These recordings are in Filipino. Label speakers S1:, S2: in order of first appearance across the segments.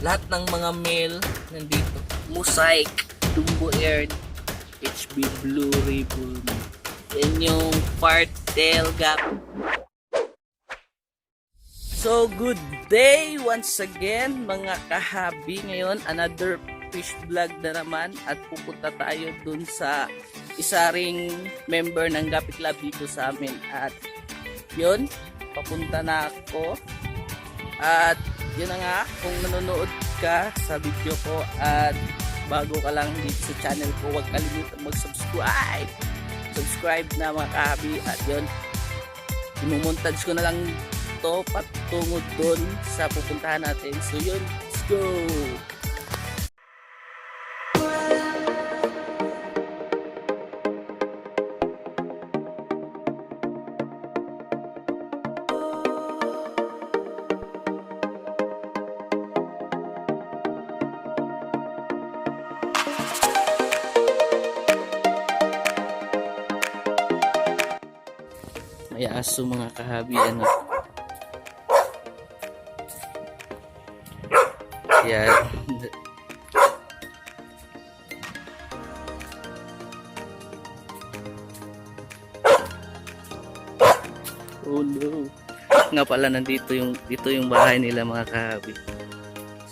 S1: lahat ng mga male nandito. Mosaic, Dumbo Air, HB Blue Ribbon. Yan yung part tail gap. So good day once again mga kahabi. Ngayon another fish vlog na naman at pupunta tayo dun sa isa ring member ng Gapi Club dito sa amin. At yun, papunta na ako. At yun na nga, kung nanonood ka sa video ko at bago ka lang dito sa channel ko, huwag kalimutan mag-subscribe. Subscribe na mga kahabi. At yun, imumontage ko na lang to patungod doon sa pupuntahan natin. So yun, let's go! May aso mga kahabi, ano. Yan. Oh no. Nga pala nandito dito yung bahay nila mga kahabi.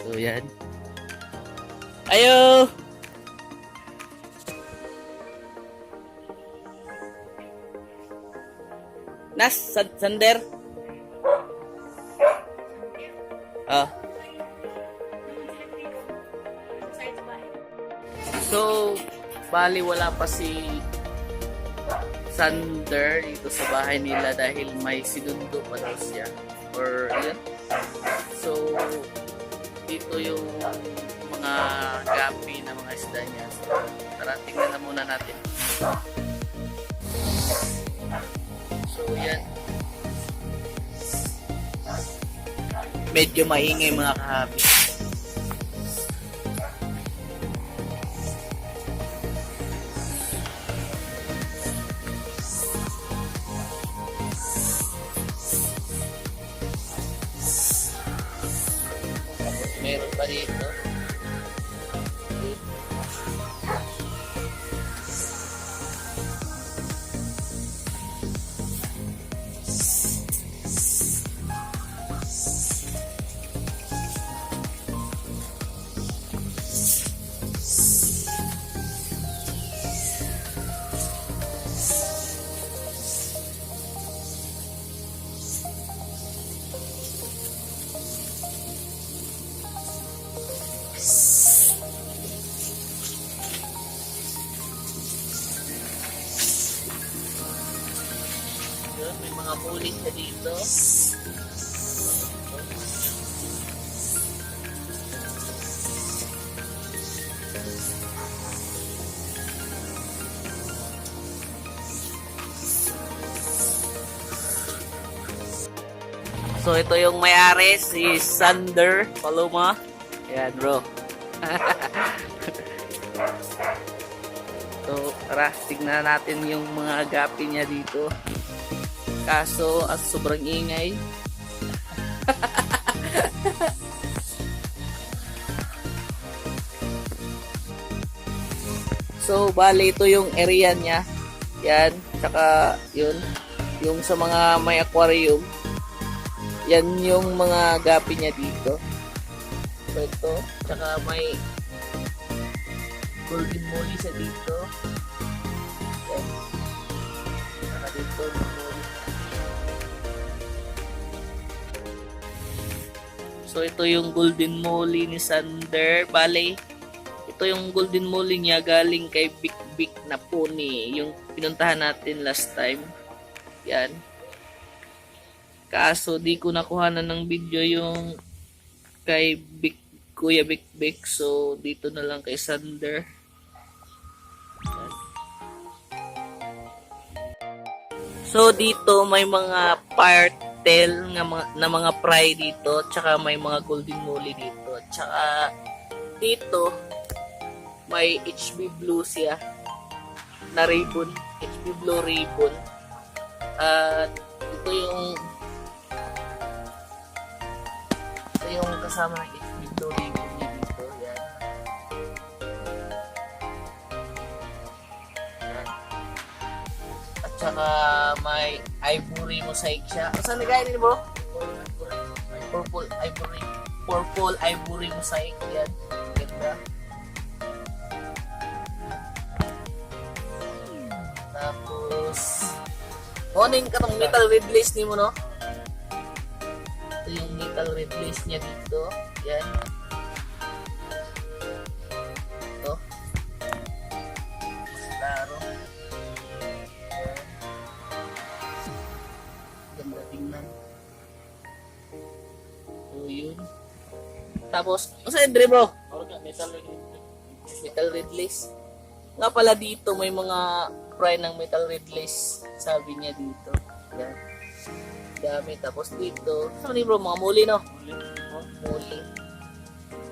S1: So yan. Ayo. Sander. Ah. So, bali wala pa si Sander dito sa bahay nila dahil may sinundo pa daw siya. Or yun. So, dito yung mga gapi na mga isda niya. So, tara, tingnan na muna natin. So, yan. Medyo maingay mga kahabi. Meron pa dito. May mga muling na dito. So ito yung may-ari, si Sander Paloma. Ayan bro. So tara, tignan natin yung mga gapi niya dito. Kaso at sobrang ingay. So bali ito yung area niya. Yan, tsaka yun, yung sa mga may aquarium. Yan yung mga gapi niya dito. So ito, tsaka may golden molly sa dito. Yan. Tsaka dito so ito yung golden molly ni Sander. Bale, ito yung golden molly niya galing kay Big Big na pony. Yung pinuntahan natin last time. Yan. Kaso di ko nakuhanan ng video yung kay Kuya Big Big. So dito na lang kay Sander. Yan. So dito may mga part tail na mga fry dito, tsaka may mga golden molly dito, tsaka dito may HB blue siya na ribbon, HB blue ribbon. At ito yung kasama ng HB blue ribbon niya dito. Yan. Yan. At saka may ivory mosaic siya. Saan nagaya din bro? Purple ivory. Purple ivory mosaic. Yan. Ganda. Tapos morning ka tong metal red lace ni mo, no? Ito yung metal red lace niya dito. Yan. Ito. Klaro. Yan. Ganda tingnan. So, yun. Tapos, ano sa Andre, bro? Metal red lace. Nga pala dito, may mga fry ng metal red lace. Sabi niya dito. Yan. Dami. Tapos dito, ano ni bro? Mga muli, no? Muli.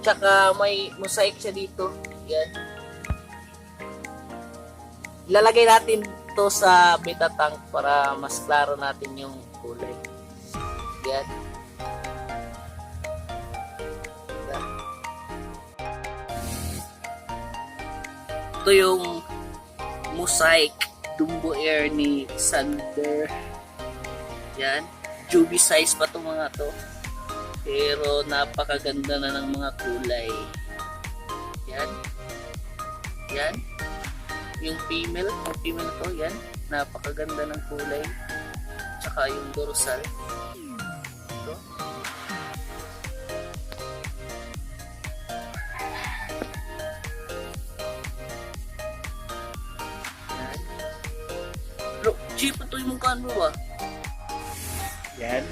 S1: Tsaka may mosaic siya dito. Yan. Ilalagay natin to sa beta tank para mas klaro natin yung kulay. Yan. Ito yung mosaic Dumbo Air ni Sander. Yan. Juby size pa itong mga to. Pero napakaganda na ng mga kulay. Yan. Yan. Yung female na to, yan. Napakaganda ng kulay. Tsaka yung dorsal. Ito. Yan. Look, cheap ito yung mukhaan mo ba? Yan.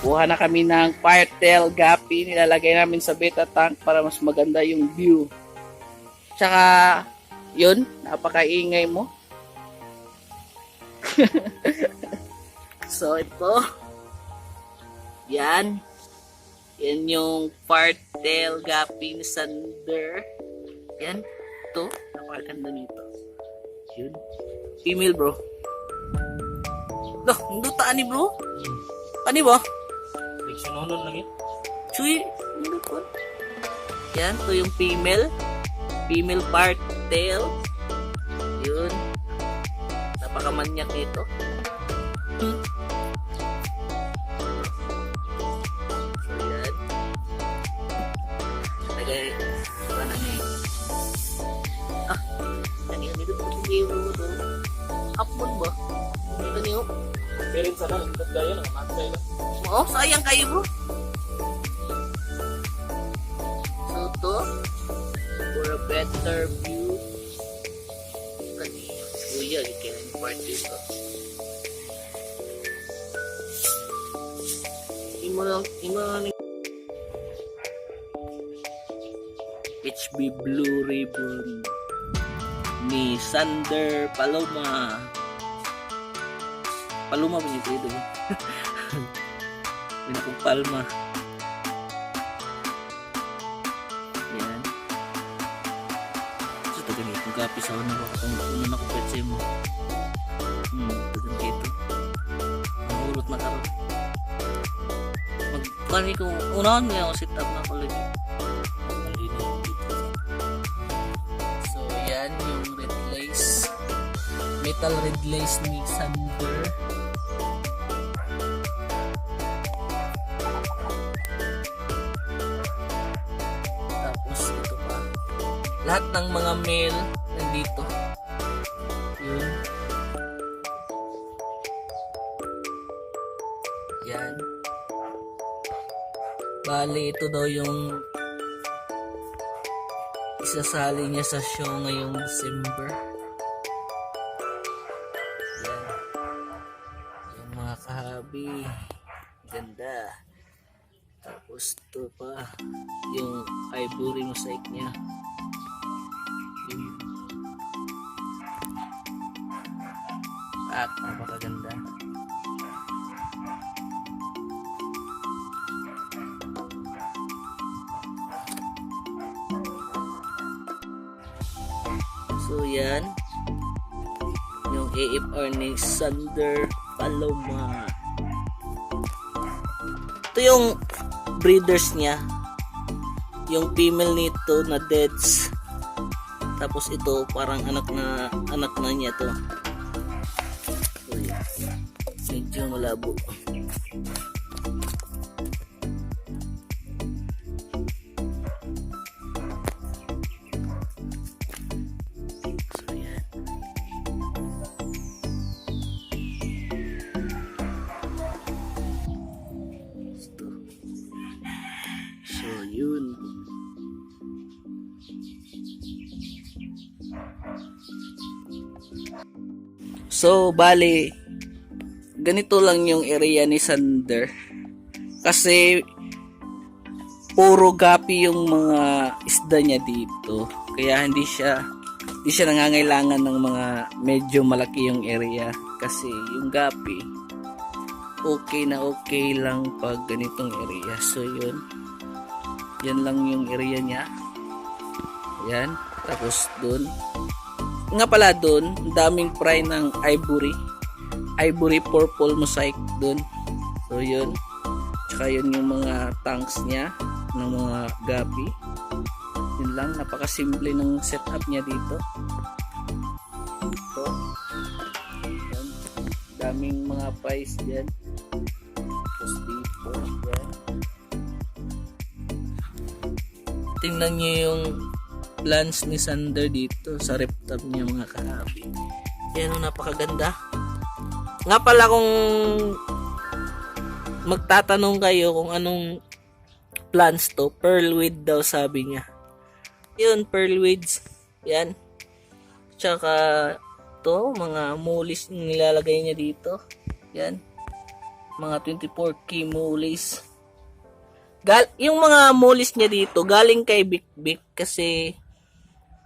S1: Kuha na kami ng firetail guppy. Nilalagay namin sa beta tank para mas maganda yung view. Tsaka, yun, napakaingay mo. So, ito. Yan. Yan yung firetail guppy ni Sander. Yan. Ito. Napakaganda nito. Yun. Female, bro. Loh, hindi taan ni bro. Ano ba?
S2: Sinunon lang yun.
S1: Chuy, hindi ko. Yan, ito yung female. Female part tail. Yun. Napakamanyak nito. So, yan. Lagay. Ano na yun? Ah, kanina nito. Hindi mo ito. Upload ba? Ito niyo.
S2: Parents na lang. Ba't gaya lang? Matay lang.
S1: Oh, sayang kayo bro. So to, for a better view. Kuya, di kaya yung part dito. Imo lang HB Blue Ribbon ni Sander Paloma. Paloma ba nito ito? Pinakong palma. Yan. So, tagan itong kapi sa una ba? Kung una na ko petse mo. Tagan dito. Mahulot na karoon. Magpani ko, unahan niya ako sit up na ko lagi. So, yan yung red lace. Metal red lace ni Sander. Lahat ng mga male nandito. Yun. Yan. Bali, ito daw yung isasali niya sa show ngayong December. Yan. Yung mga kahabi. Ganda. Tapos ito pa. Yung ivory mosaic niya. At napakaganda. So yan yung AFR ni Sander Paloma. Ito yung breeders niya. Yung female nito na deads. Tapos ito parang anak na niya to. So, yan. Medyo malabo. So yan. Ito. So yun. So, bali, ganito lang yung area ni Sander. Kasi, puro gapi yung mga isda niya dito. Kaya hindi siya nangangailangan ng mga medyo malaki yung area. Kasi yung gapi, okay na okay lang pag ganitong area. So, yun. Yan lang yung area niya. Yan. Tapos, dun. Nga pala dun, daming fry ng ivory purple mosaic dun. So yun, tsaka yun yung mga tanks niya ng mga gapi. Yun lang, napakasimple ng setup niya dito. So, yan. Daming mga fries dyan. Tapos dito, yan. Tingnan nyo yung plants ni Sander dito sa rep top niya mga kahabi. Yan o, napakaganda. Nga pala kung magtatanong kayo kung anong plants to, pearlweed daw sabi niya. Yun, pearlweeds. Yan. Tsaka to, mga mollies nilalagay niya dito. Yan. Mga 24 key mollies. Yung mga mollies niya dito galing kay Bik Bik kasi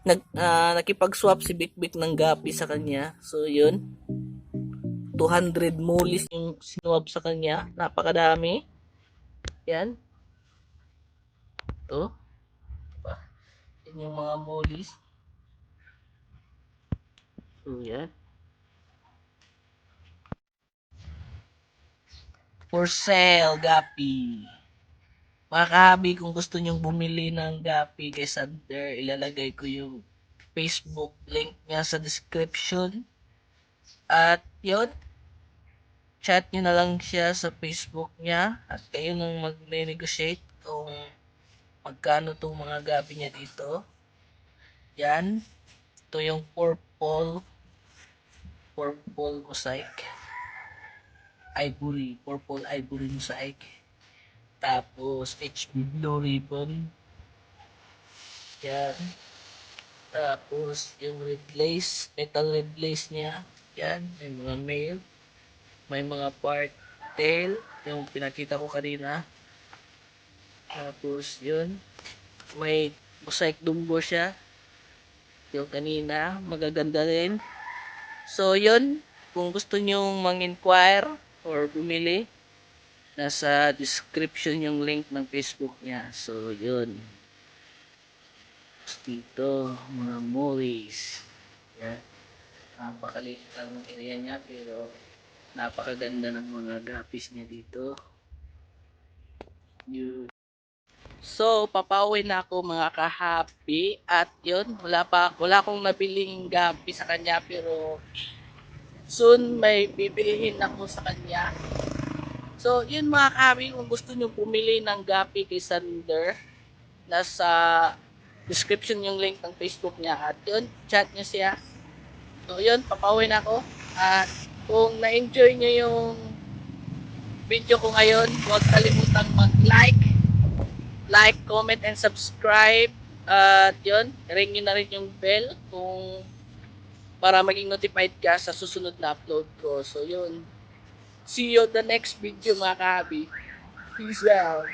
S1: nakipag-swap si Bik Bik ng gapi sa kanya. So yun, 200 mollies yung sinuwab sa kanya. Napakadami. Yan. Ito. Yan yung mga mollies. So yan. For sale, gapi. Mga kahabi, kung gusto nyong bumili ng gapi kay Sander, ilalagay ko yung Facebook link niya sa description. At yun, chat nyo na lang siya sa Facebook niya at kayo nang mag-negotiate kung magkano tong mga gabi niya dito. Yan. Ito yung purple mosaic. Purple ivory mosaic. Tapos HB Blue Ribbon. Yan. Tapos yung red lace, metal red lace niya. Yan, may mga male. May mga part tail, yung pinakita ko kanina. Tapos yun, may mosaic dumbo siya. Yung kanina, magaganda rin. So yun, kung gusto nyong mang-inquire or bumili, nasa description yung link ng Facebook niya. So yun. Tapos dito, mga mollies. Yan. Napakaliit lang ng area niya pero napakaganda ng mga gapis niya dito. Yun. So, papauwi na ako mga kahapi at yun, wala akong nabiling gapi sa kanya pero soon may bibilihin ako sa kanya. So, yun mga kahapi, kung gusto nyo pumili ng gapi kay Sander, nasa description yung link ng Facebook niya at yun, chat nyo siya. So, yun, papauwi na ako at kung na-enjoy nyo yung video ko ngayon, huwag kalimutang like, comment, and subscribe. At yun, ring nyo na rin yung bell para maging notified ka sa susunod na upload ko. So yun, see you the next video mga kahabi. Peace out.